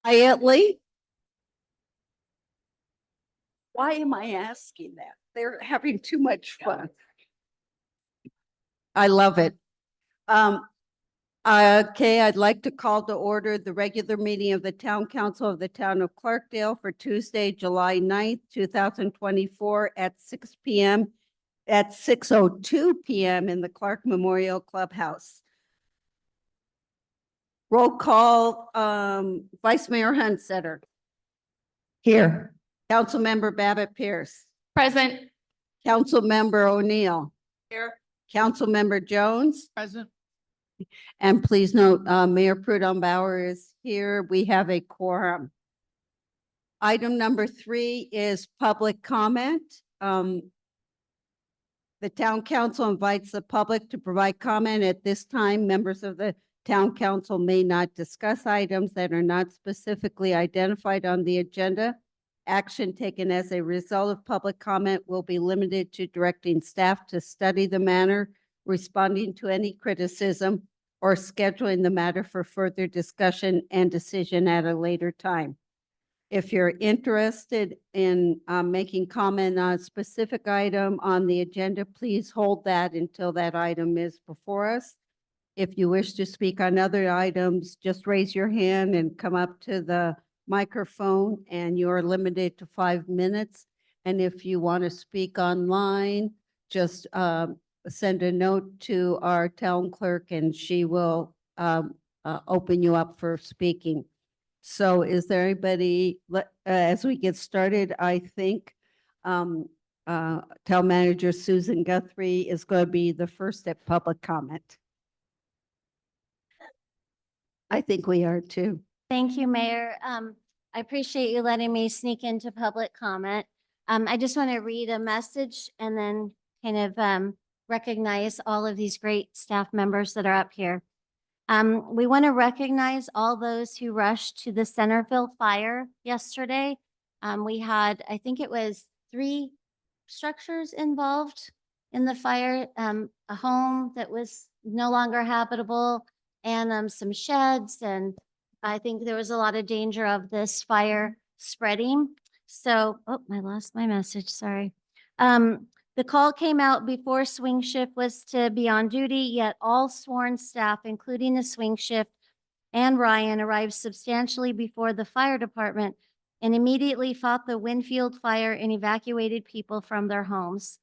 Quietly. Why am I asking that? They're having too much fun. I love it. Okay, I'd like to call to order the regular meeting of the Town Council of the Town of Clarkdale for Tuesday, July 9th, 2024 at 6 p.m. at 6:02 p.m. in the Clark Memorial Clubhouse. Roll call, Vice Mayor Hunsetter. Here. Councilmember Babbitt Pierce. Present. Councilmember O'Neill. Here. Councilmember Jones. Present. And please note, Mayor Prudhomme Bauer is here. We have a quorum. Item number 3 is public comment. The town council invites the public to provide comment. At this time, members of the town council may not discuss items that are not specifically identified on the agenda. Action taken as a result of public comment will be limited to directing staff to study the matter, responding to any criticism, or scheduling the matter for further discussion and decision at a later time. If you're interested in making comment on a specific item on the agenda, please hold that until that item is before us. If you wish to speak on other items, just raise your hand and come up to the microphone, and you're limited to 5 minutes. And if you want to speak online, just send a note to our town clerk and she will open you up for speaking. So is there anybody, as we get started, I think town manager Susan Guthrie is going to be the first at public comment. I think we are too. Thank you, Mayor. I appreciate you letting me sneak into public comment. I just want to read a message and then kind of recognize all of these great staff members that are up here. We want to recognize all those who rushed to the Centerville fire yesterday. We had, I think it was 3 structures involved in the fire, a home that was no longer habitable, and some sheds, and I think there was a lot of danger of this fire spreading. So, I lost my message, sorry. The call came out before swing shift was to be on duty, yet all sworn staff, including the swing shift and Ryan, arrived substantially before the fire department and immediately fought the Winfield fire and evacuated people from their homes.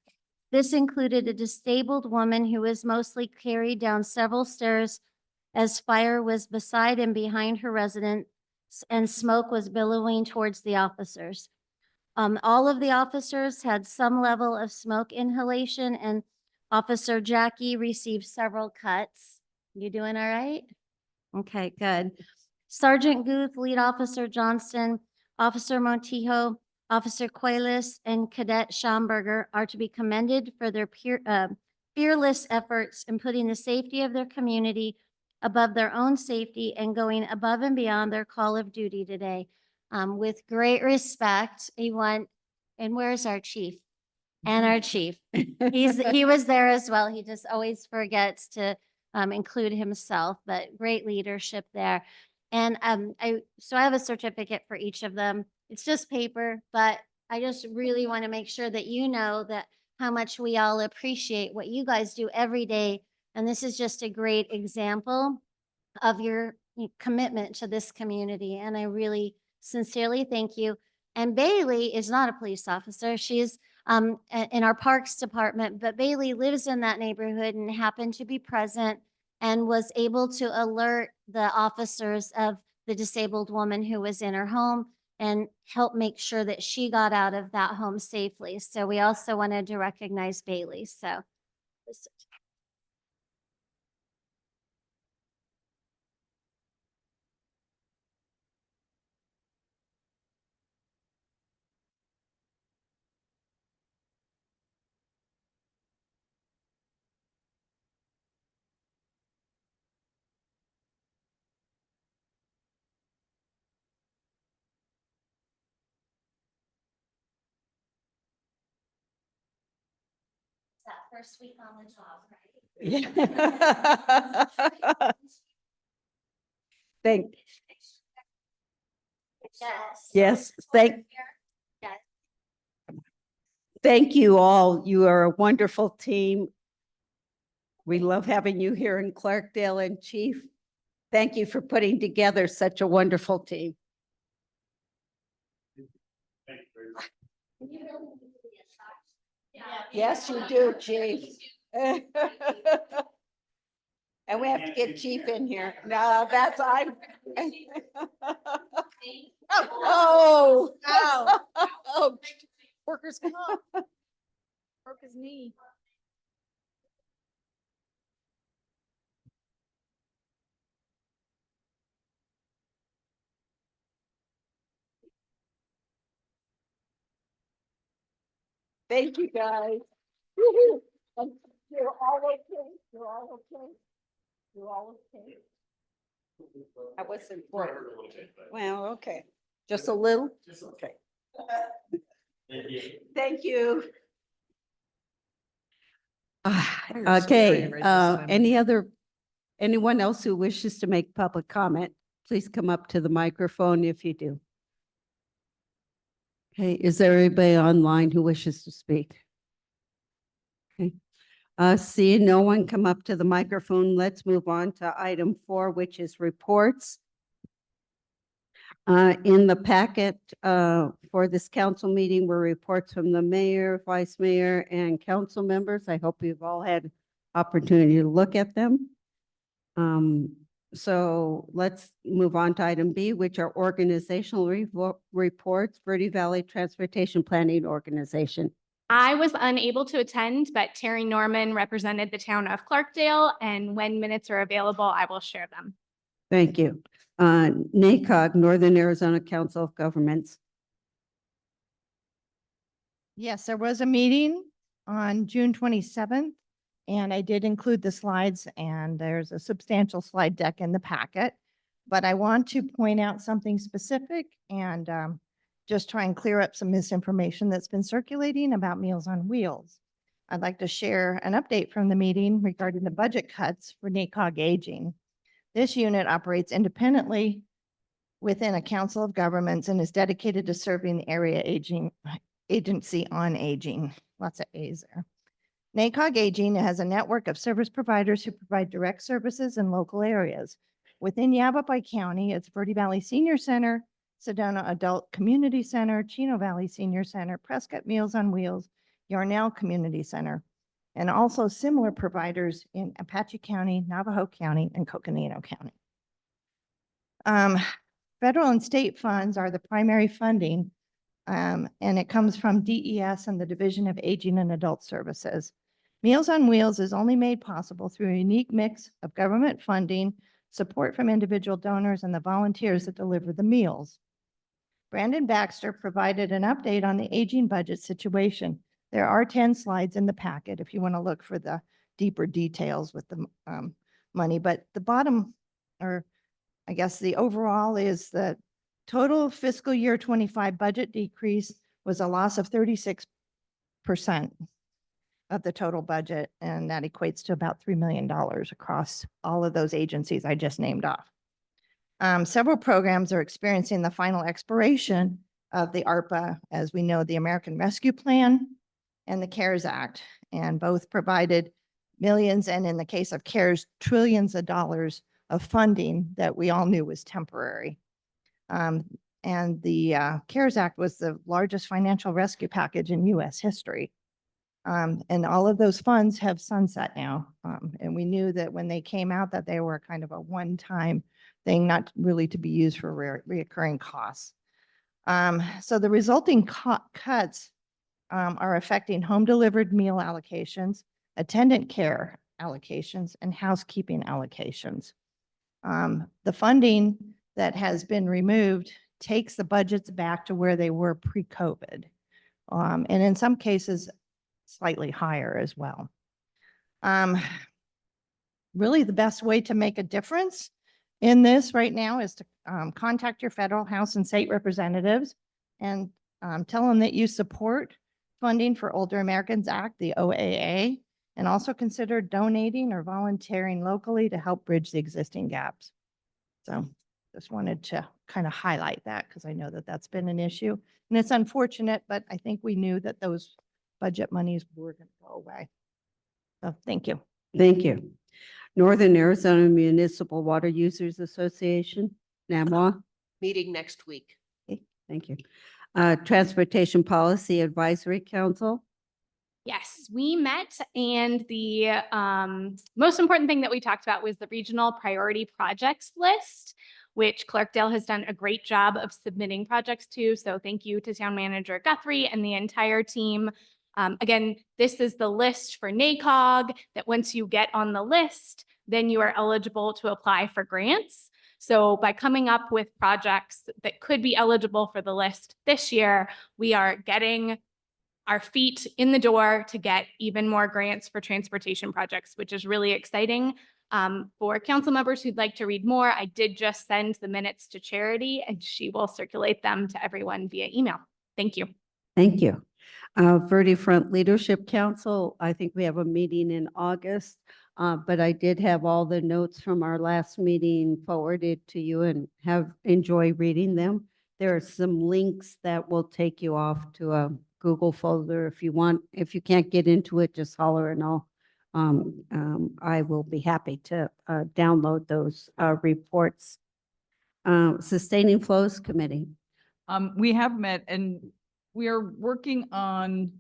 This included a disabled woman who was mostly carried down several stairs as fire was beside and behind her residence and smoke was billowing towards the officers. All of the officers had some level of smoke inhalation, and Officer Jackie received several cuts. You doing all right? Okay, good. Sergeant Guth, Lead Officer Johnston, Officer Montijo, Officer Cuelas, and Cadet Schomburger are to be commended for their fearless efforts in putting the safety of their community above their own safety and going above and beyond their call of duty today. With great respect, and where's our chief? And our chief. He was there as well. He just always forgets to include himself, but great leadership there. And I have a certificate for each of them. It's just paper, but I just really want to make sure that you know that how much we all appreciate what you guys do every day. And this is just a great example of your commitment to this community. And I really sincerely thank you. And Bailey is not a police officer. She's in our parks department, but Bailey lives in that neighborhood and happened to be present and was able to alert the officers of the disabled woman who was in her home and help make sure that she got out of that home safely. So we also wanted to recognize Bailey. So. That first week on the job, right? Thank Yes. Yes, Yes. thank you all. You are a wonderful team. We love having you here in Clarkdale, and Chief, thank you for putting together such a wonderful team. Yes, you do, Chief. And we have to get Chief in here. No, that's I'm. Oh. Ow. Oh. Workers' comp. Broke his knee. Thank you, guys. Woo-hoo. And you're all okay? You're all okay? You're all okay? I wasn't. Well, okay. Just a little? Okay. Thank you. Okay, anyone else who wishes to make public comment, please come up to the microphone if you do. Okay, is there anybody online who wishes to speak? Okay, seeing no one come up to the microphone, let's move on to item 4, which is reports. In the packet for this council meeting were reports from the mayor, vice mayor, and council members. I hope you've all had opportunity to look at them. So let's move on to item B, which are organizational reports, Verde Valley Transportation Planning Organization. I was unable to attend, but Terry Norman represented the town of Clarkdale, and when minutes are available, I will share them. Thank you. NACOG, Northern Arizona Council of Governments. Yes, there was a meeting on June 27th, and I did include the slides, and there's a substantial slide deck in the packet. But I want to point out something specific and just try and clear up some misinformation that's been circulating about Meals on Wheels. I'd like to share an update from the meeting regarding the budget cuts for NACOG Aging. This unit operates independently within a council of governments and is dedicated to serving the area agency on aging. Lots of A's there. NACOG Aging has a network of service providers who provide direct services in local areas. Within Yavapai County, it's Verde Valley Senior Center, Sedona Adult Community Center, Chino Valley Senior Center, Prescott Meals on Wheels, Yarnell Community Center, and also similar providers in Apache County, Navajo County, and Coconino County. Federal and state funds are the primary funding, and it comes from DES and the Division of Aging and Adult Services. Meals on Wheels is only made possible through a unique mix of government funding, support from individual donors, and the volunteers that deliver the meals. Brandon Baxter provided an update on the aging budget situation. There are 10 slides in the packet if you want to look for the deeper details with the money, but the bottom, or I guess the overall, is the total fiscal year 25 budget decrease was a loss of 36% of the total budget, and that equates to about $3 million across all of those agencies I just named off. Several programs are experiencing the final expiration of the ARPA, as we know, the American Rescue Plan and the CARES Act, and both provided millions, and in the case of CARES, trillions of dollars of funding that we all knew was temporary. And the CARES Act was the largest financial rescue package in US history. And all of those funds have sunset now. And we knew that when they came out that they were kind of a one-time thing, not really to be used for reoccurring costs. So the resulting cuts are affecting home delivered meal allocations, attendant care allocations, and housekeeping allocations. The funding that has been removed takes the budgets back to where they were pre-COVID. And in some cases, slightly higher as well. Really the best way to make a difference in this right now is to contact your federal, House, and state representatives and tell them that you support funding for Older Americans Act, the OAA, and also consider donating or volunteering locally to help bridge the existing gaps. So just wanted to kind of highlight that because I know that that's been an issue. And it's unfortunate, but I think we knew that those budget monies were going to go away. So thank you. Thank you. Northern Arizona Municipal Water Users Association, NAMWA. Meeting next week. Okay, thank you. Transportation Policy Advisory Council. Yes, we met, and the most important thing that we talked about was the regional priority projects list, which Clarkdale has done a great job of submitting projects to. So thank you to Town Manager Guthrie and the entire team. Again, this is the list for NACOG that once you get on the list, then you are eligible to apply for grants. So by coming up with projects that could be eligible for the list this year, we are getting our feet in the door to get even more grants for transportation projects, which is really exciting. For council members who'd like to read more, I did just send the minutes to Charity and she will circulate them to everyone via email. Thank you. Thank you. Verde Front Leadership Council, I think we have a meeting in August, but I did have all the notes from our last meeting forwarded to you and have enjoyed reading them. There are some links that will take you off to a Google folder if you want. If you can't get into it, just holler and I will be happy to download those reports. Sustaining Flows Committee. We have met and we are working on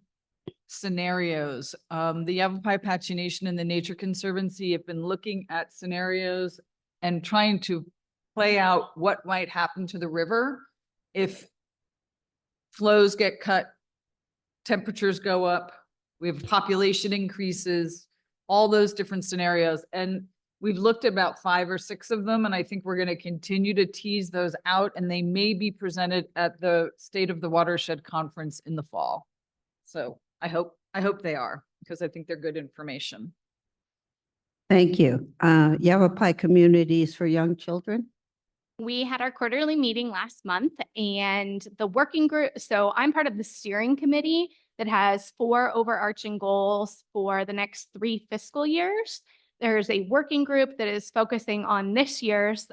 scenarios. The Yavapai Apache Nation and the Nature Conservancy have been looking at scenarios and trying to play out what might happen to the river if flows get cut, temperatures go up, we have population increases, all those different scenarios. And we've looked at about 5 or 6 of them, and I think we're going to continue to tease those out, and they may be presented at the State of the Watershed Conference in the fall. So I hope they are, because I think they're good information. Thank you. Yavapai Communities for Young Children. We had our quarterly meeting last month and the working group. So I'm part of the steering committee that has 4 overarching goals for the next 3 fiscal years. There's a working group that is focusing on this year's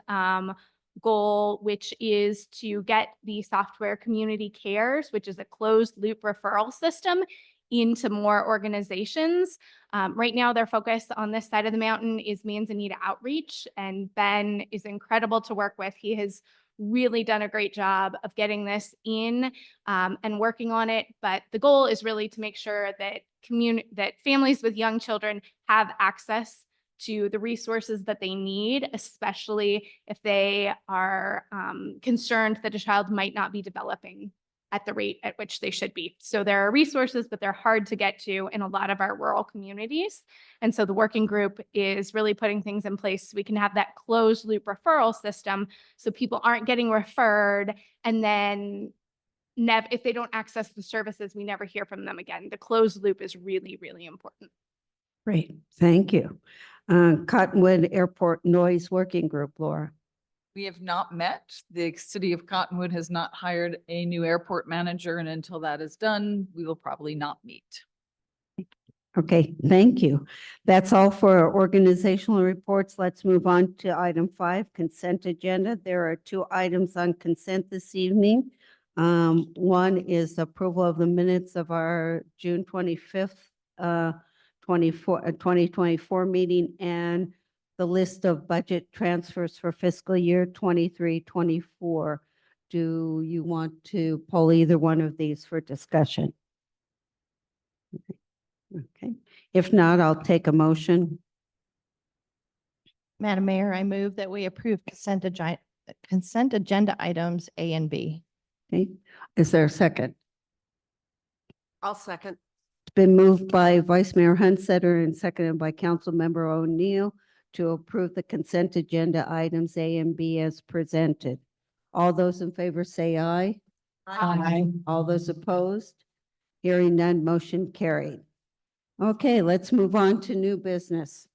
goal, which is to get the software community cares, which is a closed loop referral system, into more organizations. Right now, their focus on this side of the mountain is Manzanita Outreach, and Ben is incredible to work with. He has really done a great job of getting this in and working on it. But the goal is really to make sure that that families with young children have access to the resources that they need, especially if they are concerned that a child might not be developing at the rate at which they should be. So there are resources, but they're hard to get to in a lot of our rural communities. And so the working group is really putting things in place so we can have that closed loop referral system so people aren't getting referred and then if they don't access the services, we never hear from them again. The closed loop is really, really important. Great, thank you. Cottonwood Airport Noise Working Group, Laura. We have not met. The city of Cottonwood has not hired a new airport manager, and until that is done, we will probably not meet. Okay, thank you. That's all for our organizational reports. Let's move on to item 5, consent agenda. There are 2 items on consent this evening. One is approval of the minutes of our June 25th, 2024 meeting, and the list of budget transfers for fiscal year 23-24. Do you want to pull either one of these for discussion? Okay. If not, I'll take a motion. Madam Mayor, I move that we approve consent agenda items A and B. Okay. Is there a second? I'll second. It's been moved by Vice Mayor Hunsetter and seconded by Councilmember O'Neill to approve the consent agenda items A and B as presented. All those in favor say aye. All those opposed? Hearing none, motion carried. Okay, let's move on to new business.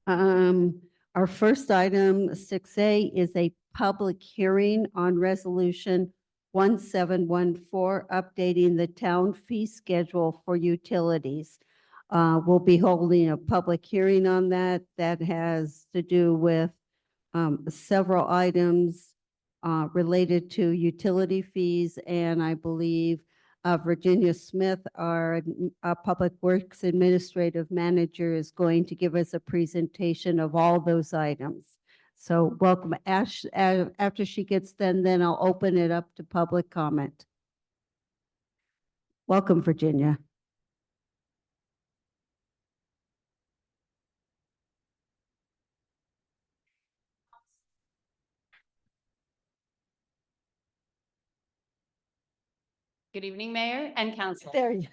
Our first item, 6A, is a public hearing on resolution 1714, updating the town fee schedule for utilities. We'll be holding a public hearing on that. That has to do with several items related to utility fees, and I believe Virginia Smith, our Public Works Administrative Manager, is going to give us a presentation of all those items. So welcome, Ash. After she gets done, then I'll open it up to public comment. Welcome, Virginia. Good evening, Mayor and Council. There you.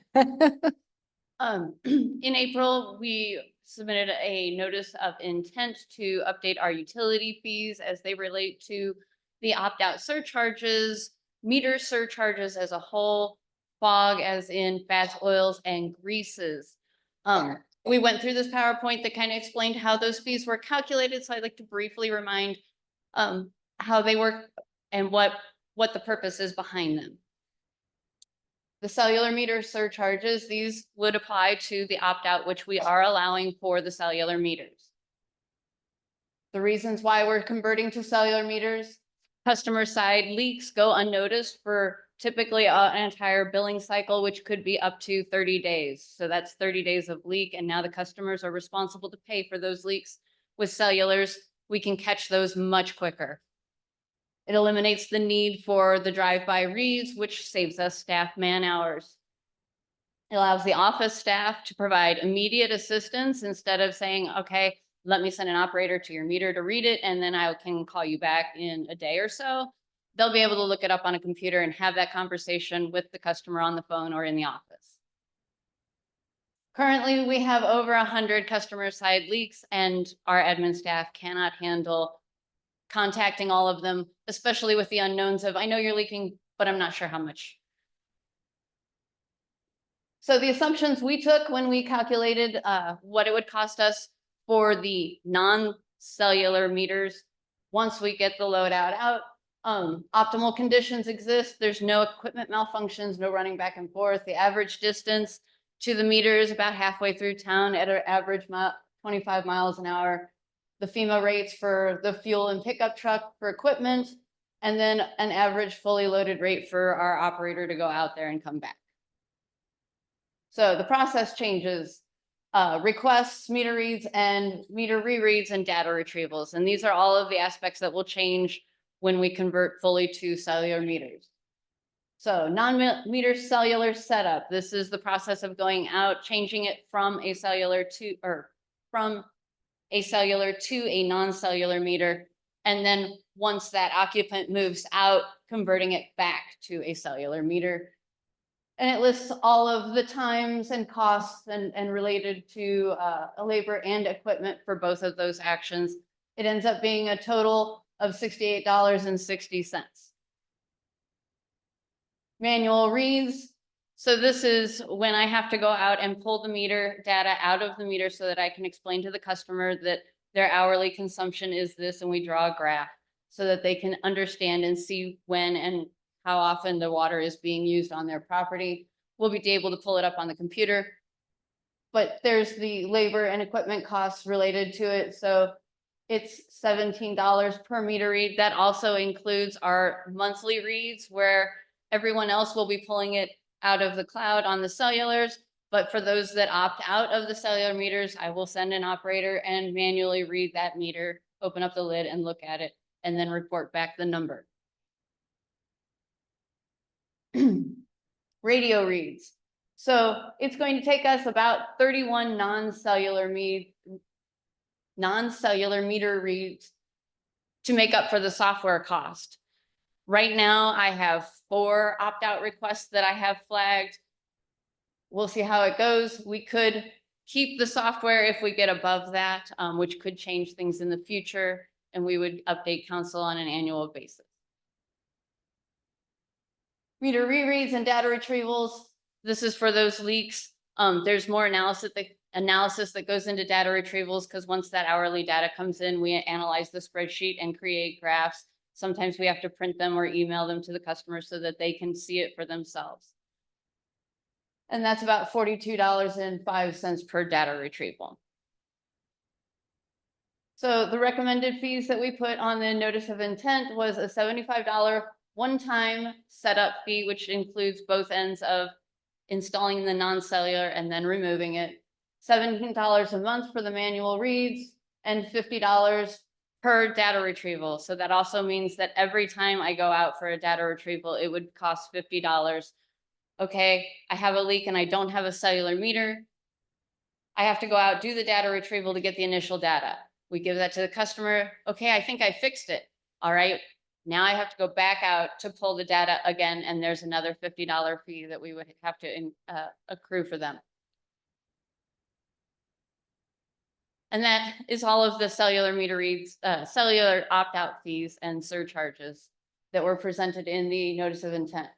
In April, we submitted a notice of intent to update our utility fees as they relate to the opt-out surcharges, meter surcharges as a whole, fog as in fats, oils, and greases. We went through this PowerPoint that kind of explained how those fees were calculated, so I'd like to briefly remind how they work and what the purpose is behind them. The cellular meter surcharges, these would apply to the opt-out, which we are allowing for the cellular meters. The reasons why we're converting to cellular meters, customer side leaks go unnoticed for typically an entire billing cycle, which could be up to 30 days. So that's 30 days of leak, and now the customers are responsible to pay for those leaks. With cellulars, we can catch those much quicker. It eliminates the need for the drive-by reads, which saves us staff man hours. It allows the office staff to provide immediate assistance instead of saying, okay, let me send an operator to your meter to read it, and then I can call you back in a day or so. They'll be able to look it up on a computer and have that conversation with the customer on the phone or in the office. Currently, we have over 100 customer side leaks, and our admin staff cannot handle contacting all of them, especially with the unknowns of, I know you're leaking, but I'm not sure how much. So the assumptions we took when we calculated what it would cost us for the non-cellular meters, once we get the load out, optimal conditions exist. There's no equipment malfunctions, no running back and forth. The average distance to the meter is about halfway through town at an average 25 miles an hour. The FEMA rates for the fuel and pickup truck for equipment, and then an average fully loaded rate for our operator to go out there and come back. So the process changes, requests, meter reads, and meter rereads, and data retrievals. And these are all of the aspects that will change when we convert fully to cellular meters. So non-meter cellular setup. This is the process of going out, changing it from a cellular to a non-cellular meter. And then once that occupant moves out, converting it back to a cellular meter. And it lists all of the times and costs and related to labor and equipment for both of those actions. It ends up being a total of $68.60. Manual reads. So this is when I have to go out and pull the meter data out of the meter so that I can explain to the customer that their hourly consumption is this, and we draw a graph so that they can understand and see when and how often the water is being used on their property. We'll be able to pull it up on the computer. But there's the labor and equipment costs related to it. So it's $17 per meter read. That also includes our monthly reads, where everyone else will be pulling it out of the cloud on the cellulars. But for those that opt out of the cellular meters, I will send an operator and manually read that meter, open up the lid and look at it, and then report back the number. Radio reads. So it's going to take us about 31 non-cellular meter reads to make up for the software cost. Right now, I have 4 opt-out requests that I have flagged. We'll see how it goes. We could keep the software if we get above that, which could change things in the future, and we would update council on an annual basis. Meter rereads and data retrievals. This is for those leaks. There's more analysis that goes into data retrievals, because once that hourly data comes in, we analyze the spreadsheet and create graphs. Sometimes we have to print them or email them to the customer so that they can see it for themselves. And that's about $42.05 per data retrieval. So the recommended fees that we put on the notice of intent was a $75 one-time setup fee, which includes both ends of installing the non-cellular and then removing it. $17 a month for the manual reads and $50 per data retrieval. So that also means that every time I go out for a data retrieval, it would cost $50. Okay, I have a leak and I don't have a cellular meter. I have to go out, do the data retrieval to get the initial data. We give that to the customer. Okay, I think I fixed it. All right. Now I have to go back out to pull the data again, and there's another $50 fee that we would have to accrue for them. And that is all of the cellular meter reads, cellular opt-out fees and surcharges that were presented in the notice of intent.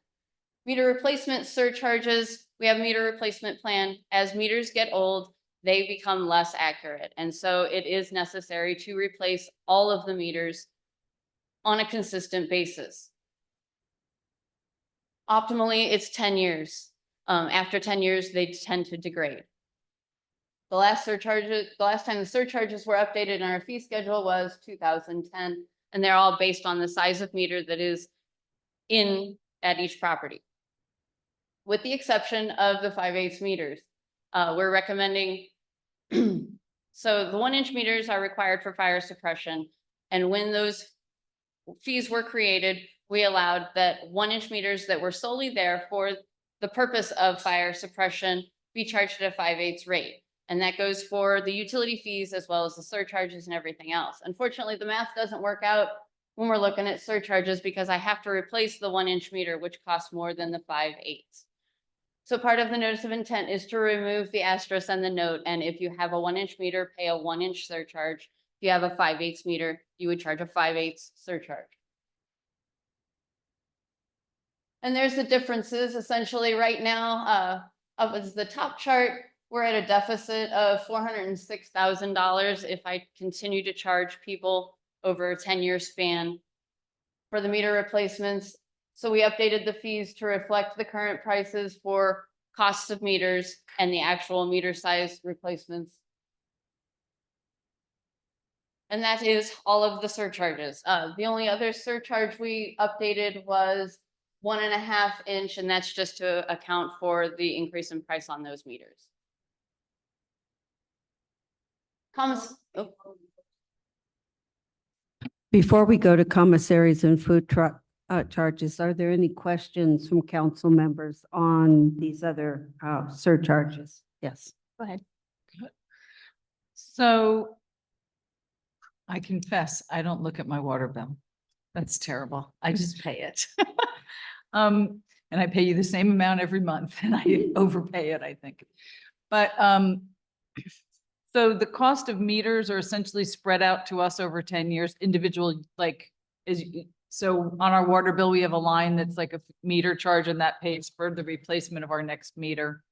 Meter replacement surcharges, we have meter replacement plan. As meters get old, they become less accurate. And so it is necessary to replace all of the meters on a consistent basis. Optimally, it's 10 years. After 10 years, they tend to degrade. The last time the surcharges were updated in our fee schedule was 2010, and they're all based on the size of meter that is in at each property. With the exception of the 5/8 meters, we're recommending, so the 1-inch meters are required for fire suppression. And when those fees were created, we allowed that 1-inch meters that were solely there for the purpose of fire suppression be charged at a 5/8 rate. And that goes for the utility fees as well as the surcharges and everything else. Unfortunately, the math doesn't work out when we're looking at surcharges because I have to replace the 1-inch meter, which costs more than the 5/8. So part of the notice of intent is to remove the asterisk and the note. And if you have a 1-inch meter, pay a 1-inch surcharge. If you have a 5/8 meter, you would charge a 5/8 surcharge. And there's the differences essentially right now. Up as the top chart, we're at a deficit of $406,000 if I continue to charge people over a 10-year span for the meter replacements. So we updated the fees to reflect the current prices for costs of meters and the actual meter size replacements. And that is all of the surcharges. The only other surcharge we updated was 1.5 inch, and that's just to account for the increase in price on those meters. Before we go to commissaries and food truck charges, are there any questions from council members on these other surcharges? Yes, go ahead. So I confess, I don't look at my water bill. That's terrible. I just pay it. And I pay you the same amount every month and I overpay it, I think. But so the cost of meters are essentially spread out to us over 10 years, individual, so on our water bill, we have a line that's like a meter charge and that pays for the replacement of our next meter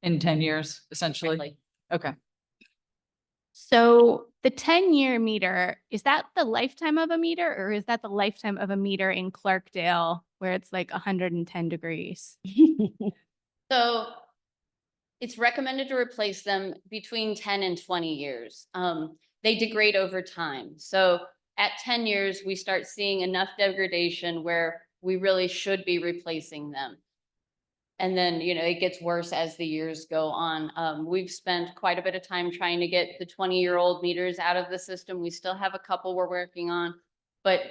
in 10 years, essentially. Okay. So the 10-year meter, is that the lifetime of a meter or is that the lifetime of a meter in Clarkdale where it's like 110 degrees? So it's recommended to replace them between 10 and 20 years. They degrade over time. So at 10 years, we start seeing enough degradation where we really should be replacing them. And then, it gets worse as the years go on. We've spent quite a bit of time trying to get the 20-year-old meters out of the system. We still have a couple we're working on, but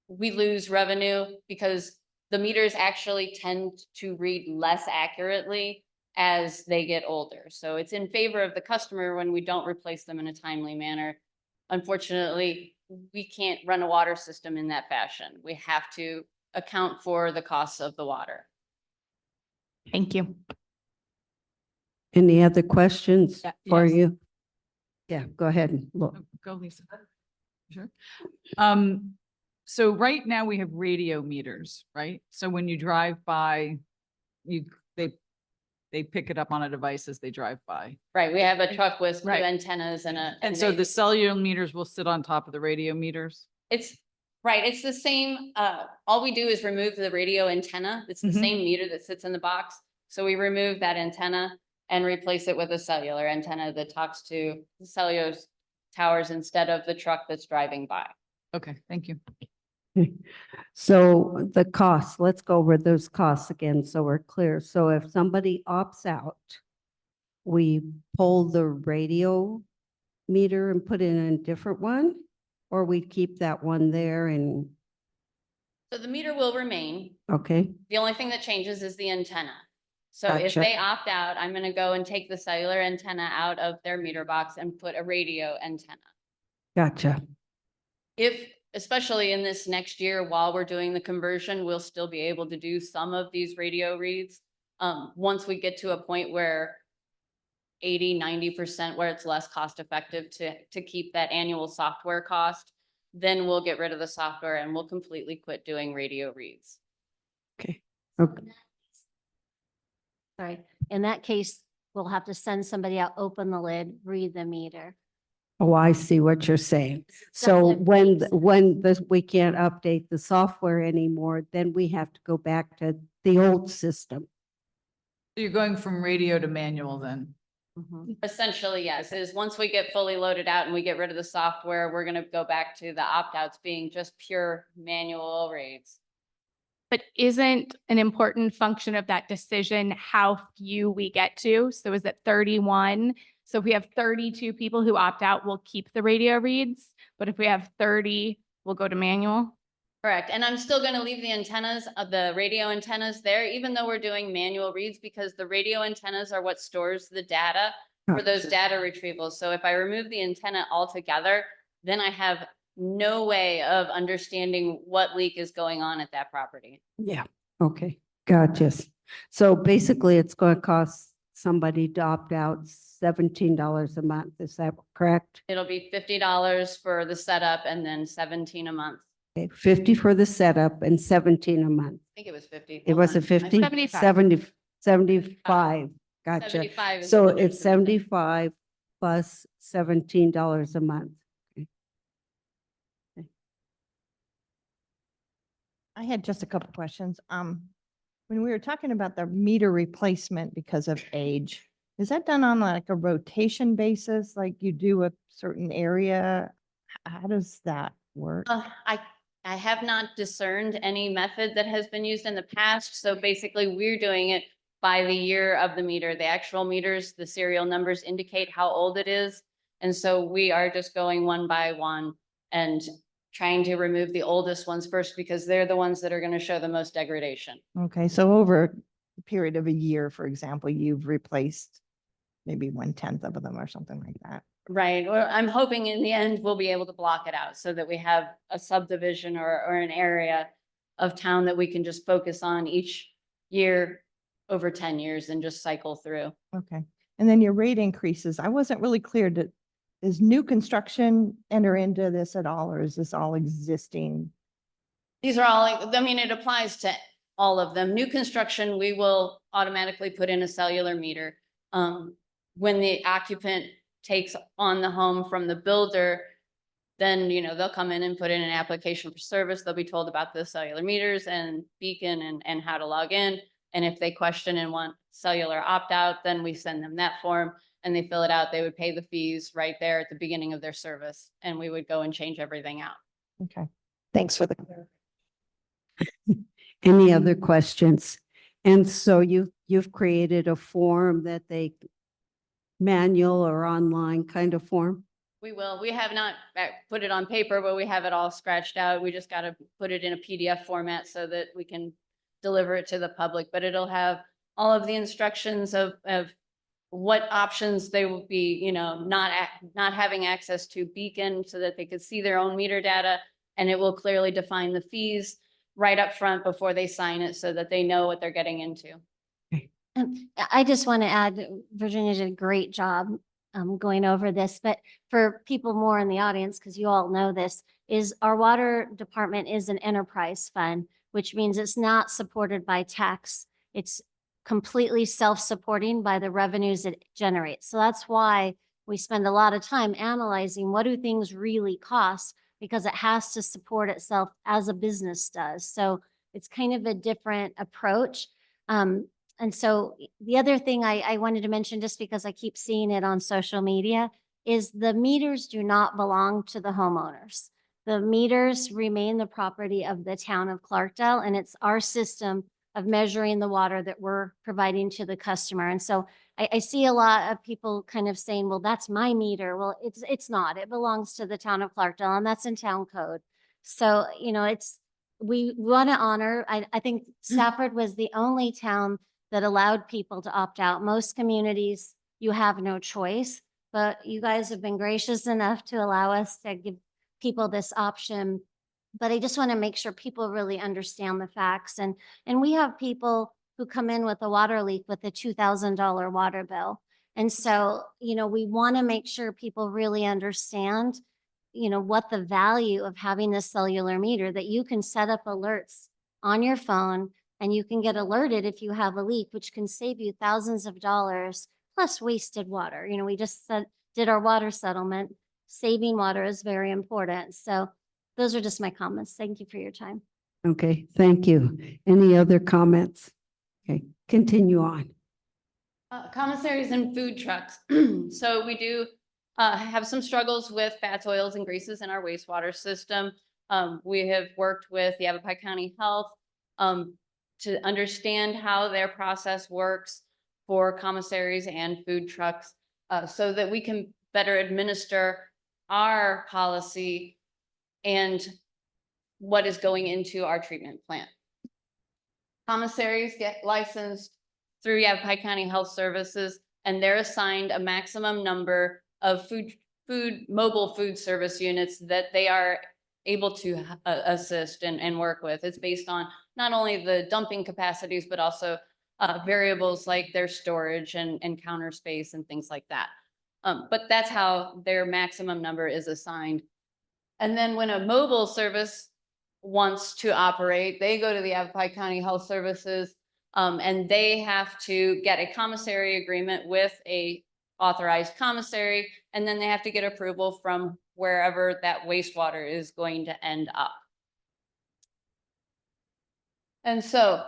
we lose revenue because the meters actually tend to read less accurately as they get older. So it's in favor of the customer when we don't replace them in a timely manner. Unfortunately, we can't run a water system in that fashion. We have to account for the costs of the water. Thank you. Any other questions for Yes. you? Yeah, go ahead and look. Go, Lisa. Sure. So right now we have radio meters, right? So when you drive by, they pick it up on a device as they drive by. Right, we have a truck with two Right. antennas and And so they- the cellular meters will sit on top of the radio meters? It's right. It's the same. All we do is remove the radio antenna. It's the Mhm. same meter that sits in the box. So we remove that antenna and replace it with a cellular antenna that talks to the towers instead of the truck that's driving by. Okay, thank you. So the costs, let's go over those costs again so we're clear. So if somebody opts out, we pull the radio meter and put in a different one? Or we keep that one there and, So the meter will remain. okay, The only thing that changes is the antenna. So if Gotcha. they opt out, I'm gonna go and take the cellular antenna out of their meter box and put a radio antenna. gotcha. If, especially in this next year, while we're doing the conversion, we'll still be able to do some of these radio reads. Once we get to a point where 80–90% where it's less cost effective to keep that annual software cost, then we'll get rid of the software and we'll completely quit doing radio reads. Okay, okay, Sorry, in that case, we'll have to send somebody out, open the lid, read the meter. oh, I see what you're saying. It's So definitely when, makes sense. when this, we can't update the software anymore, then we have to go back to the old system. So you're going from radio to manual then? Mhm. Essentially, yes, is once we get fully loaded out and we get rid of the software, we're gonna go back to the opt-outs being just pure manual reads. But isn't an important function of that decision how few we get to? So is it 31? So if we have 32 people who opt out, we'll keep the radio reads. But if we have 30, we'll go to manual. Correct, and I'm still gonna leave the antennas of the radio antennas there, even though we're doing manual reads, because the radio antennas are what stores the data for those Gotcha. data retrievals. So if I remove the antenna altogether, then I have no way of understanding what leak is going on at that property. Yeah, okay, gotcha. So basically, it's going to cost somebody to opt out $17 a month. Is that correct? It'll be $50 for the setup and then 17 a month. Okay, 50 for the setup and 17 a month. I think it was 50. It Hold was on. a 50? 75. 75, gotcha. 75 is So what they're it's doing. 75 plus $17 a month. I had just a couple questions. When we were talking about the meter replacement because of age, is that done on like a rotation basis, like you do a certain area? How does that work? I have not discerned any method that has been used in the past. So basically, we're doing it by the year of the meter. The actual meters, the serial numbers indicate how old it is. And so we are just going one by one and trying to remove the oldest ones first because they're the ones that are going to show the most degradation. Okay, so over a period of a year, for example, you've replaced maybe 1/10 of them or something like that. Right. Well, I'm hoping in the end, we'll be able to block it out so that we have a subdivision or an area of town that we can just focus on each year over 10 years and just cycle through. Okay, and then your rate increases. I wasn't really clear. Does new construction enter into this at all, or is this all existing? These are all, I mean, it applies to all of them. New construction, we will automatically put in a cellular meter. When the occupant takes on the home from the builder, then, they'll come in and put in an application for service. They'll be told about the cellular meters and beacon and how to log in. And if they question and want cellular opt-out, then we send them that form and they fill it out. They would pay the fees right there at the beginning of their service. And we would go and change everything out. Okay, thanks for the. Any other questions? And so you've created a form that they manual or online kind of form? We will. We have not put it on paper, but we have it all scratched out. We just got to put it in a PDF format so that we can deliver it to the public, but it'll have all of the instructions of what options they will be, not having access to Beacon so that they could see their own meter data. And it will clearly define the fees right up front before they sign it so that they know what they're getting into. I just want to add, Virginia did a great job going over this, but for people more in the audience, because you all know this, is our water department is an enterprise fund, which means it's not supported by tax. It's completely self-supporting by the revenues it generates. So that's why we spend a lot of time analyzing what do things really cost, because it has to support itself as a business does. So it's kind of a different approach. And so the other thing I wanted to mention, just because I keep seeing it on social media, is the meters do not belong to the homeowners. The meters remain the property of the town of Clarkdale, and it's our system of measuring the water that we're providing to the customer. And so I see a lot of people kind of saying, well, that's my meter. Well, it's not. It belongs to the town of Clarkdale, and that's in town code. So, you know, we want to honor, I think Stafford was the only town that allowed people to opt out. Most communities, you have no choice, but you guys have been gracious enough to allow us to give people this option. But I just want to make sure people really understand the facts. And we have people who come in with a water leak with a $2,000 water bill. And so, you know, we want to make sure people really understand, you know, what the value of having this cellular meter, that you can set up alerts on your phone and you can get alerted if you have a leak, which can save you thousands of dollars plus wasted water. You know, we just did our water settlement. Saving water is very important. So those are just my comments. Thank you for your time. Okay, thank you. Any other comments? Okay, continue on. Commissaries and food trucks. So we do have some struggles with fats, oils, and greases in our wastewater system. We have worked with the Yavapai County Health to understand how their process works for commissaries and food trucks so that we can better administer our policy and what is going into our treatment plant. Commissaries get licensed through Yavapai County Health Services, and they're assigned a maximum number of mobile food service units that they are able to assist and work with. It's based on not only the dumping capacities, but also variables like their storage and counter space and things like that. But that's how their maximum number is assigned. And then when a mobile service wants to operate, they go to the Yavapai County Health Services and they have to get a commissary agreement with a authorized commissary, and then they have to get approval from wherever that wastewater is going to end up. And so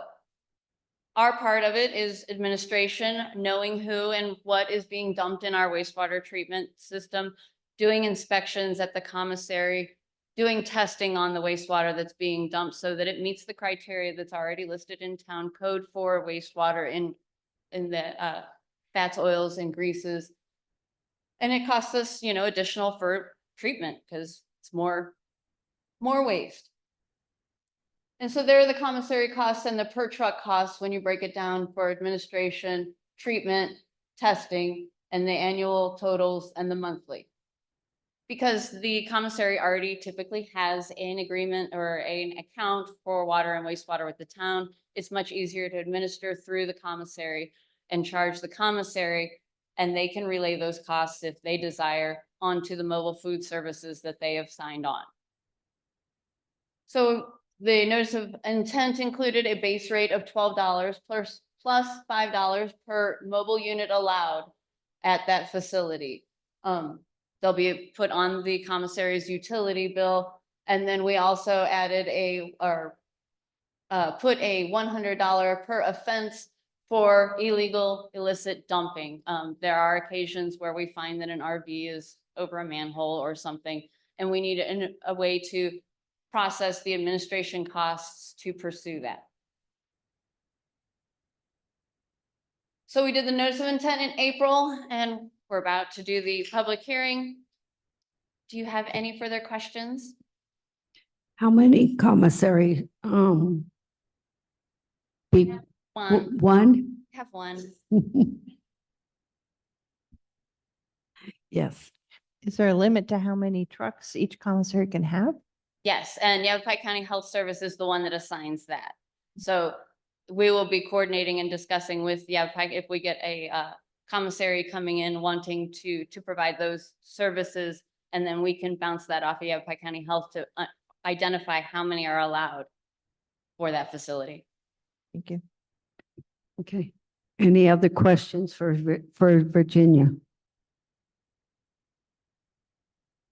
our part of it is administration, knowing who and what is being dumped in our wastewater treatment system, doing inspections at the commissary, doing testing on the wastewater that's being dumped so that it meets the criteria that's already listed in town code for wastewater in the fats, oils, and greases. And it costs us, you know, additional for treatment because it's more waste. And so there are the commissary costs and the per truck costs when you break it down for administration, treatment, testing, and the annual totals and the monthly. Because the commissary already typically has an agreement or an account for water and wastewater with the town, it's much easier to administer through the commissary and charge the commissary, and they can relay those costs if they desire onto the mobile food services that they have signed on. So the notice of intent included a base rate of $12 plus $5 per mobile unit allowed at that facility. They'll be put on the commissary's utility bill. And then we also added put a $100 per offense for illegal illicit dumping. There are occasions where we find that an RV is over a manhole or something, and we need a way to process the administration costs to pursue that. So we did the notice of intent in April, and we're about to do the public hearing. Do you have any further questions? How many commissary, people? One, One? have one. Yes. Is there a limit to how many trucks each commissary can have? Yes, and Yavapai County Health Service is the one that assigns that. So we will be coordinating and discussing with Yavapai if we get a commissary coming in wanting to provide those services, and then we can bounce that off of Yavapai County Health to identify how many are allowed for that facility. Thank you. Okay. Any other questions for Virginia?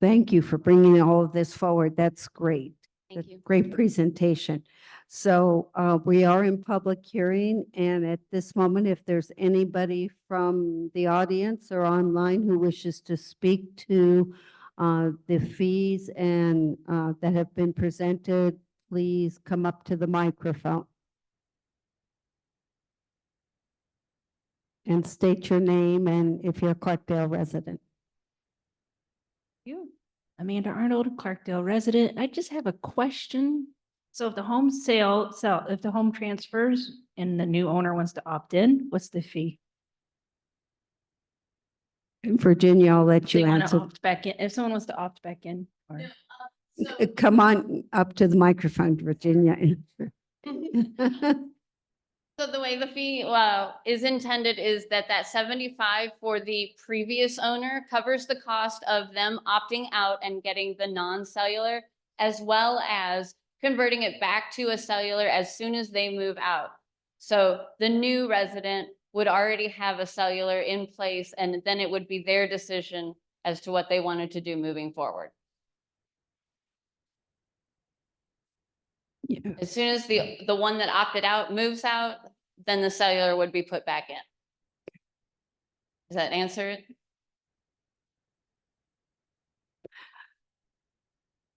Thank you for bringing all of this forward. That's great. Thank you. Great presentation. So we are in public hearing, and at this moment, if there's anybody from the audience or online who wishes to speak to the fees and that have been presented, please come up to the microphone and state your name and if you're a Clarkdale resident. You, Amanda Arnold, Clarkdale resident. I just have a question. So if the home if the home transfers and the new owner wants to opt in, what's the fee? In Virginia, I'll let If they you wanna answer. opt back in, if someone wants to opt back in, or Come on up to the microphone, Virginia. So the way the fee is intended is that 75 for the previous owner covers the cost of them opting out and getting the non-cellular, as well as converting it back to a cellular as soon as they move out. So the new resident would already have a cellular in place, and then it would be their decision as to what they wanted to do moving forward. Yeah. As soon as the one that opted out moves out, then the cellular would be put back in. Does that answer it?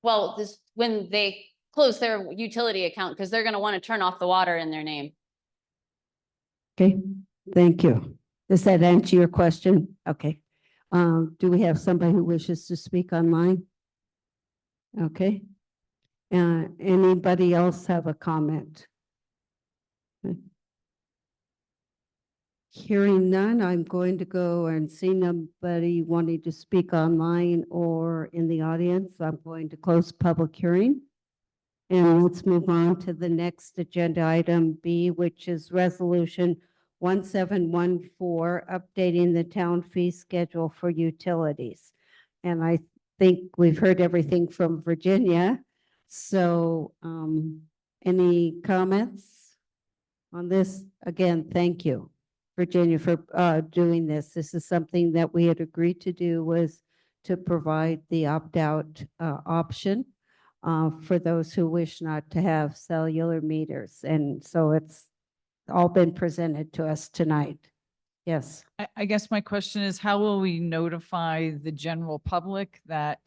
Well, this, when they close their utility account, because they're gonna want to turn off the water in their name. Okay, thank you. Does that answer your question? Okay. Do we have somebody who wishes to speak online? Okay. Anybody else have a comment? Hearing none, I'm going to go and see nobody wanting to speak online or in the audience. I'm going to close public hearing. And let's move on to the next agenda item B, which is resolution 1714, updating the town fee schedule for utilities. And I think we've heard everything from Virginia. So any comments on this? Again, thank you, Virginia, for doing this. This is something that we had agreed to do, was to provide the opt-out option for those who wish not to have cellular meters. And so it's all been presented to us tonight. Yes. I guess my question is, how will we notify the general public that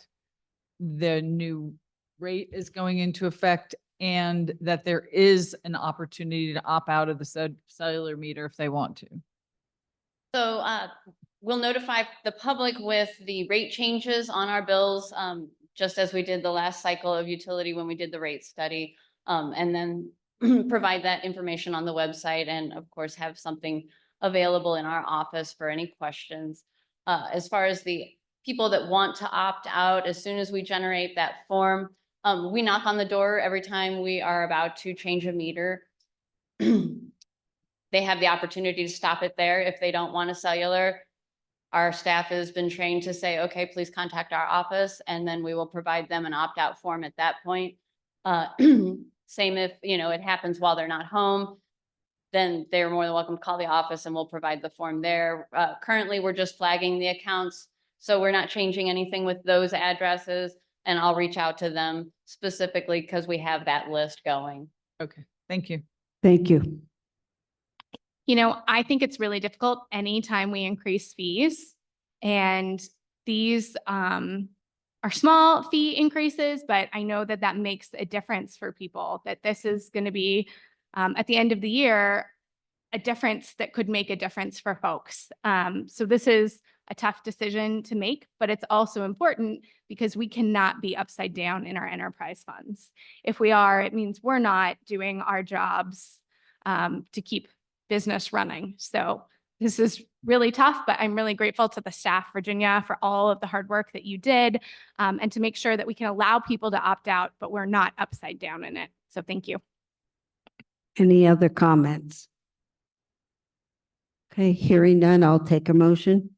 the new rate is going into effect and that there is an opportunity to opt out of the cellular meter if they want to? So we'll notify the public with the rate changes on our bills, just as we did the last cycle of utility when we did the rate study. And then provide that information on the website, and of course have something available in our office for any questions. As far as the people that want to opt out, as soon as we generate that form, we knock on the door every time we are about to change a meter. They have the opportunity to stop it there if they don't want a cellular. Our staff has been trained to say, okay, please contact our office, and then we will provide them an opt-out form at that point. Same if, it happens while they're not home, then they're more than welcome to call the office and we'll provide the form there. Currently, we're just flagging the accounts, so we're not changing anything with those addresses, and I'll reach out to them specifically because we have that list going. Okay, thank you. Thank you. I think it's really difficult anytime we increase fees, and these are small fee increases, but I know that that makes a difference for people, that this is going to be at the end of the year, a difference that could make a difference for folks. So this is a tough decision to make, but it's also important because we cannot be upside down in our enterprise funds. If we are, it means we're not doing our jobs to keep business running. So this is really tough, but I'm really grateful to the staff, Virginia, for all of the hard work that you did, and to make sure that we can allow people to opt out, but we're not upside down in it. So thank you. Any other comments? Okay, hearing none, I'll take a motion.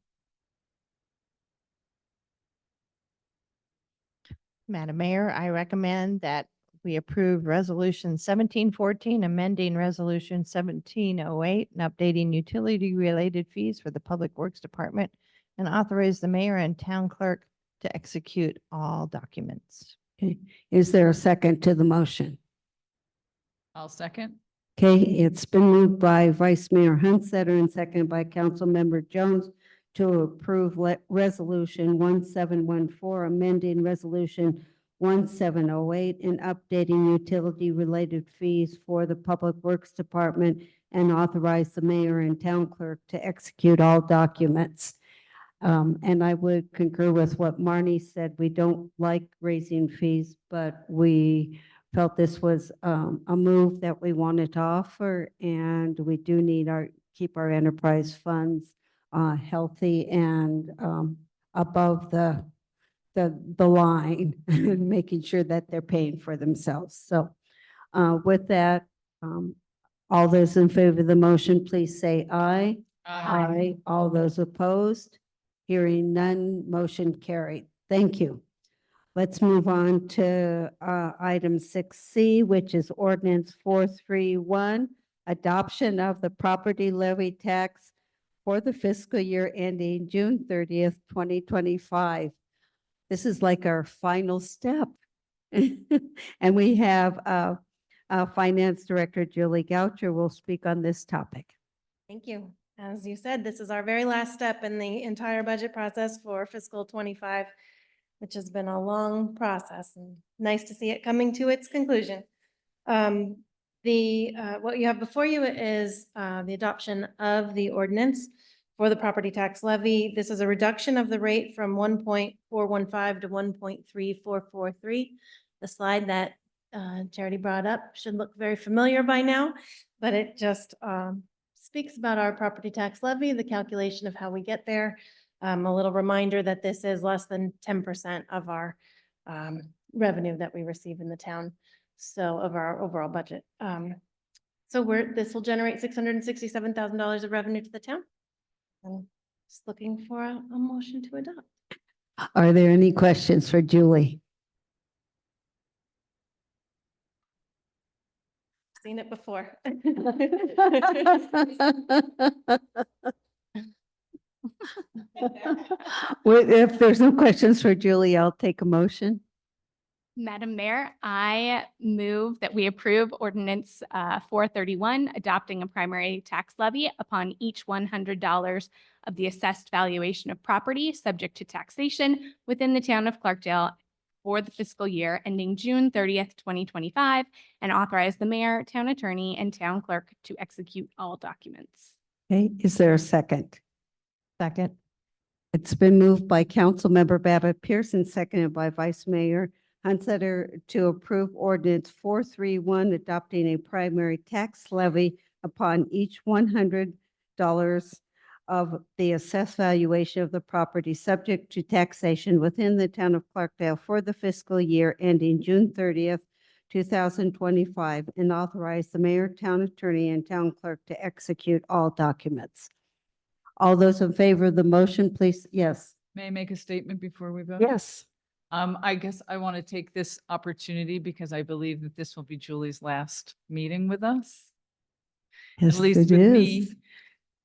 Madam Mayor, I recommend that we approve Resolution 1714, amending Resolution 1708, and updating utility-related fees for the Public Works Department, and authorize the mayor and town clerk to execute all documents. Okay. Is there a second to the motion? I'll second. Okay, it's been moved by Vice Mayor Hunsetter and seconded by Councilmember Jones to approve Resolution 1714, amending Resolution 1708 and updating utility-related fees for the Public Works Department and authorize the mayor and town clerk to execute all documents. And I would concur with what Marnie said. We don't like raising fees, but we felt this was a move that we wanted to offer, and we do need keep our enterprise funds healthy and above the line, and making sure that they're paying for themselves. So with that, all those in favor of the motion, please say aye. Aye. All those opposed? Hearing none, motion carried. Thank you. Let's move on to item 6C, which is ordinance 431, adoption of the property levy tax for the fiscal year ending June 30th, 2025. This is like our final step. And we have Finance Director Julie Goucher will speak on this topic. Thank you. As you said, this is our very last step in the entire budget process for fiscal '25, which has been a long process and nice to see it coming to its conclusion. What you have before you is the adoption of the ordinance for the property tax levy. This is a reduction of the rate from 1.415 to 1.3443. The slide that Charity brought up should look very familiar by now, but it just speaks about our property tax levy, the calculation of how we get there. A little reminder that this is less than 10% of our revenue that we receive in the town, so of our overall budget. So this will generate $667,000 of revenue to the town. I'm just looking for a motion to adopt. Are there any questions for Julie? Seen it before. If there's no questions for Julie, I'll take a motion. Madam Mayor, I move that we approve ordinance 431, adopting a primary tax levy upon each $100 of the assessed valuation of property subject to taxation within the town of Clarkdale for the fiscal year ending June 30th, 2025, and authorize the mayor, town attorney, and town clerk to execute all documents. Okay, is there a second? Second. It's been moved by Councilmember Babbitt Pearson, seconded by Vice Mayor Hunsetter to approve ordinance 431, adopting a primary tax levy upon each $100 of the assessed valuation of the property subject to taxation within the town of Clarkdale for the fiscal year ending June 30th, 2025, and authorize the mayor, town attorney, and town clerk to execute all documents. All those in favor of the motion, please, yes. May I make a statement before we vote? Yes. I guess I want to take this opportunity because I believe that this will be Julie's last meeting with us, Yes, at least it with is. me.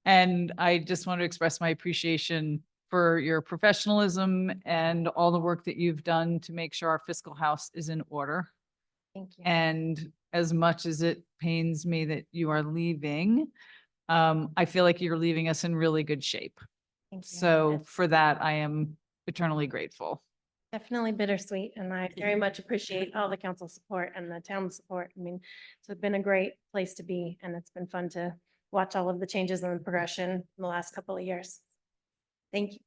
And I just want to express my appreciation for your professionalism and all the work that you've done to make sure our fiscal house is in order. Thank you. And as much as it pains me that you are leaving, I feel like you're leaving us in really good shape. Thank you. So It's for that, I am eternally grateful. definitely bittersweet, and I very much appreciate all the council support and the town support. I mean, it's been a great place to be, and it's been fun to watch all of the changes and the progression in the last couple of years. Thank you.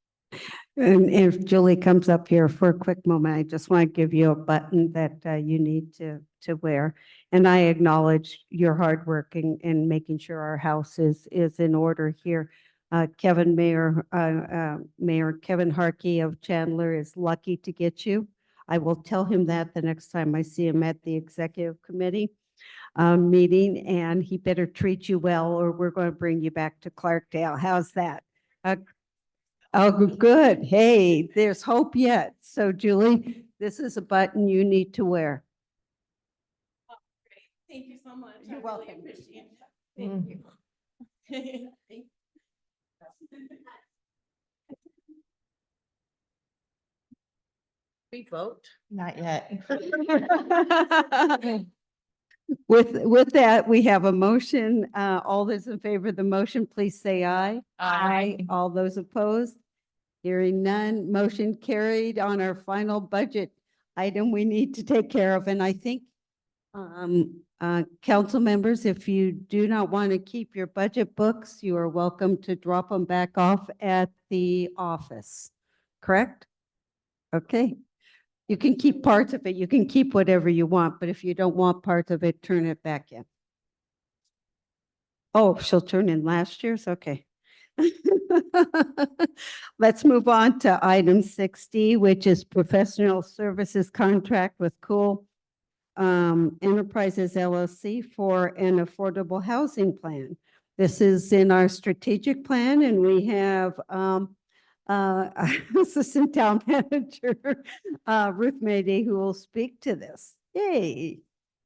And if Julie comes up here for a quick moment, I just want to give you a button that you need to wear. And I acknowledge your hard work in making sure our house is in order here. Mayor Kevin Harkey of Chandler is lucky to get you. I will tell him that the next time I see him at the executive committee meeting, and he better treat you well or we're going to bring you back to Clarkdale. How's that? Oh, good. Hey, there's hope yet. So Julie, this is a button you need to wear. Thank you so much. You're welcome. Appreciate it. Thank you. Thank you. we vote? Not yet. With that, we have a motion. All those in favor of the motion, please say aye. Aye. All those opposed? Hearing none, motion carried on our final budget item we need to take care of. And I think, council members, if you do not want to keep your budget books, you are welcome to drop them back off at the office. Correct? Okay. You can keep parts of it. You can keep whatever you want, but if you don't want parts of it, turn it back in. Oh, she'll turn in last year's? Okay. Let's move on to item 60, which is professional services contract with Cool Enterprises LLC for an affordable housing plan. This is in our strategic plan, and we have Assistant Town Manager Ruth Mayday, who will speak to this. Yay.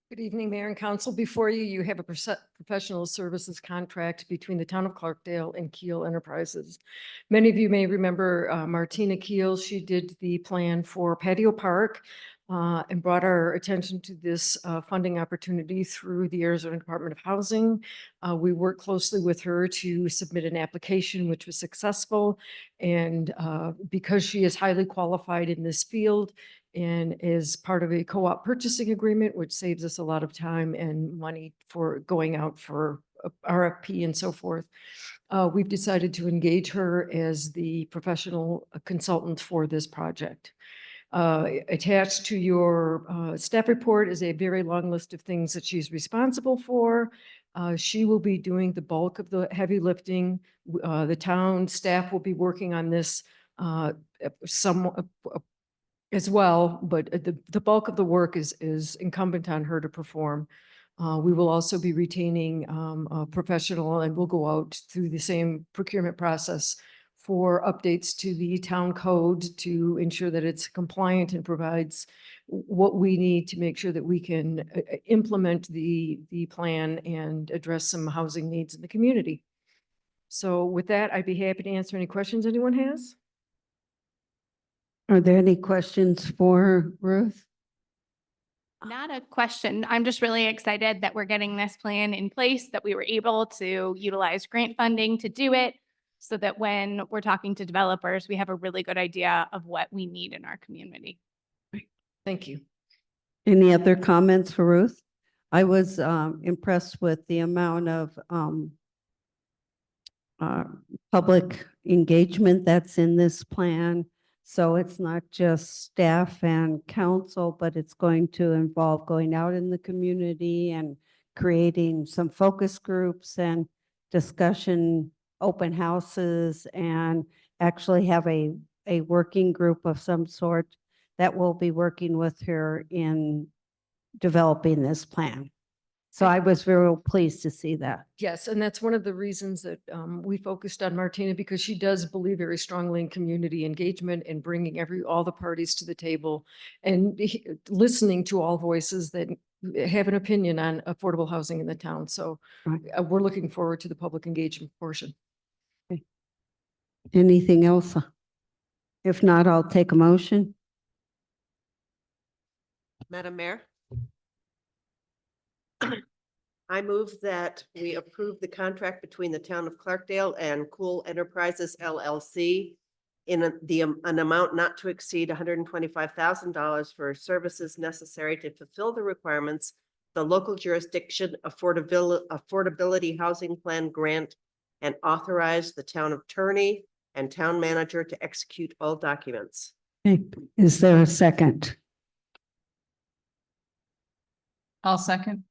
Good evening, Mayor and Council. Before you, you have a professional services contract between the Town of Clarkdale and Keel Enterprises. Many of you may remember Martina Keel. She did the plan for Patio Park and brought our attention to this funding opportunity through the Arizona Department of Housing. We worked closely with her to submit an application, which was successful. And because she is highly qualified in this field, and is part of a co-op purchasing agreement, which saves us a lot of time and money for going out for RFP and so forth. We've decided to engage her as the professional consultant for this project. Attached to your staff report is a very long list of things that she's responsible for. She will be doing the bulk of the heavy lifting. The town staff will be working on this as well, but the bulk of the work is incumbent on her to perform. We will also be retaining a professional, and we'll go out through the same procurement process for updates to the town code to ensure that it's compliant and provides what we need to make sure that we can implement the plan and address some housing needs in the community. So with that, I'd be happy to answer any questions anyone has. Are there any questions for Ruth? Not a question. I'm just really excited that we're getting this plan in place, that we were able to utilize grant funding to do it, so that when we're talking to developers, we have a really good idea of what we need in our community. Thank you. Any other comments for Ruth? I was impressed with the amount of public engagement that's in this plan. So it's not just staff and council, but it's going to involve going out in the community and creating some focus groups and discussion, open houses, and actually have a working group of some sort that will be working with her in developing this plan. So I was very pleased to see that. Yes, and that's one of the reasons that we focused on Martina, because she does believe very strongly in community engagement and bringing all the parties to the table and listening to all voices that have an opinion on affordable housing in the town. So Right. We're looking forward to the public engagement portion. Anything else? If not, I'll take a motion. Madam Mayor? I move that we approve the contract between the Town of Clarkdale and Cool Enterprises LLC in an amount not to exceed $125,000 for services necessary to fulfill the requirements of the local jurisdiction affordability housing plan grant, and authorize the town attorney and town manager to execute all documents. Okay. Is there a second? I'll second.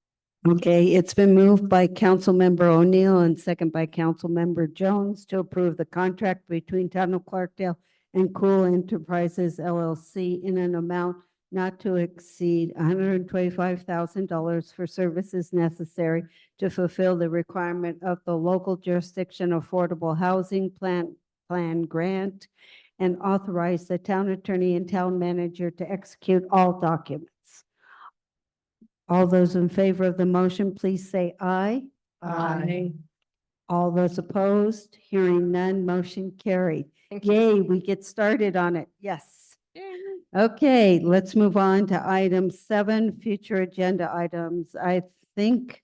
Okay, it's been moved by Councilmember O'Neill and second by Councilmember Jones to approve the contract between Town of Clarkdale and Cool Enterprises LLC in an amount not to exceed $125,000 for services necessary to fulfill the requirement of the local jurisdiction affordable housing plan grant, and authorize the town attorney and town manager to execute all documents. All those in favor of the motion, please say aye. Aye. All those opposed, hearing none, motion carried. Thank you. Yay, we get started on it. Yes. Okay, let's move on to item 7, future agenda items. I think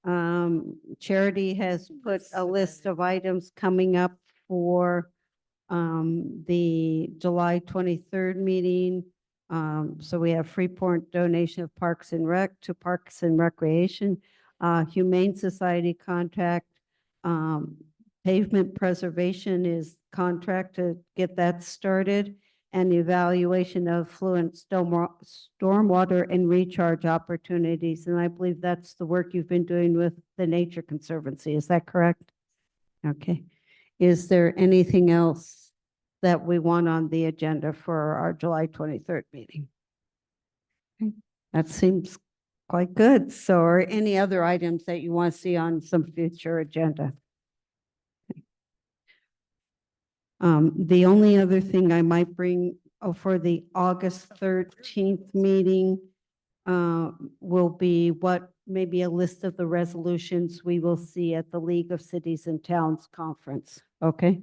Charity has put a list of items coming up for the July 23rd meeting. So we have Freeport donation of Parks and Rec to Parks and Recreation, Humane Society contract, pavement preservation is contract to get that started, and evaluation of fluent stormwater and recharge opportunities. And I believe that's the work you've been doing with the Nature Conservancy. Is that correct? Okay. Is there anything else that we want on the agenda for our July 23rd meeting? Okay, that seems quite good. So are any other items that you want to see on some future agenda? The only other thing I might bring for the August 13th meeting will be what maybe a list of the resolutions we will see at the League of Cities and Towns Conference. Okay?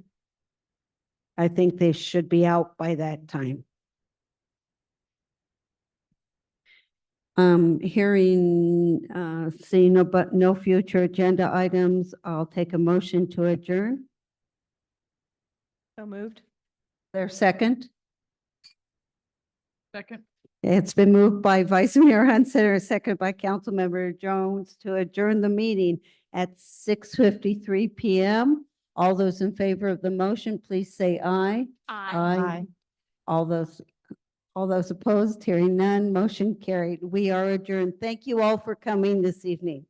I think they should be out by that time. Seeing no future agenda items, I'll take a motion to adjourn. So moved. Their second? Second. It's been moved by Vice Mayor Hunsitter, second by Councilmember Jones to adjourn the meeting at 6:53 PM. All those in favor of the motion, please say aye. Aye. All those opposed, hearing none, motion carried. We are adjourned. Thank you all for coming this evening.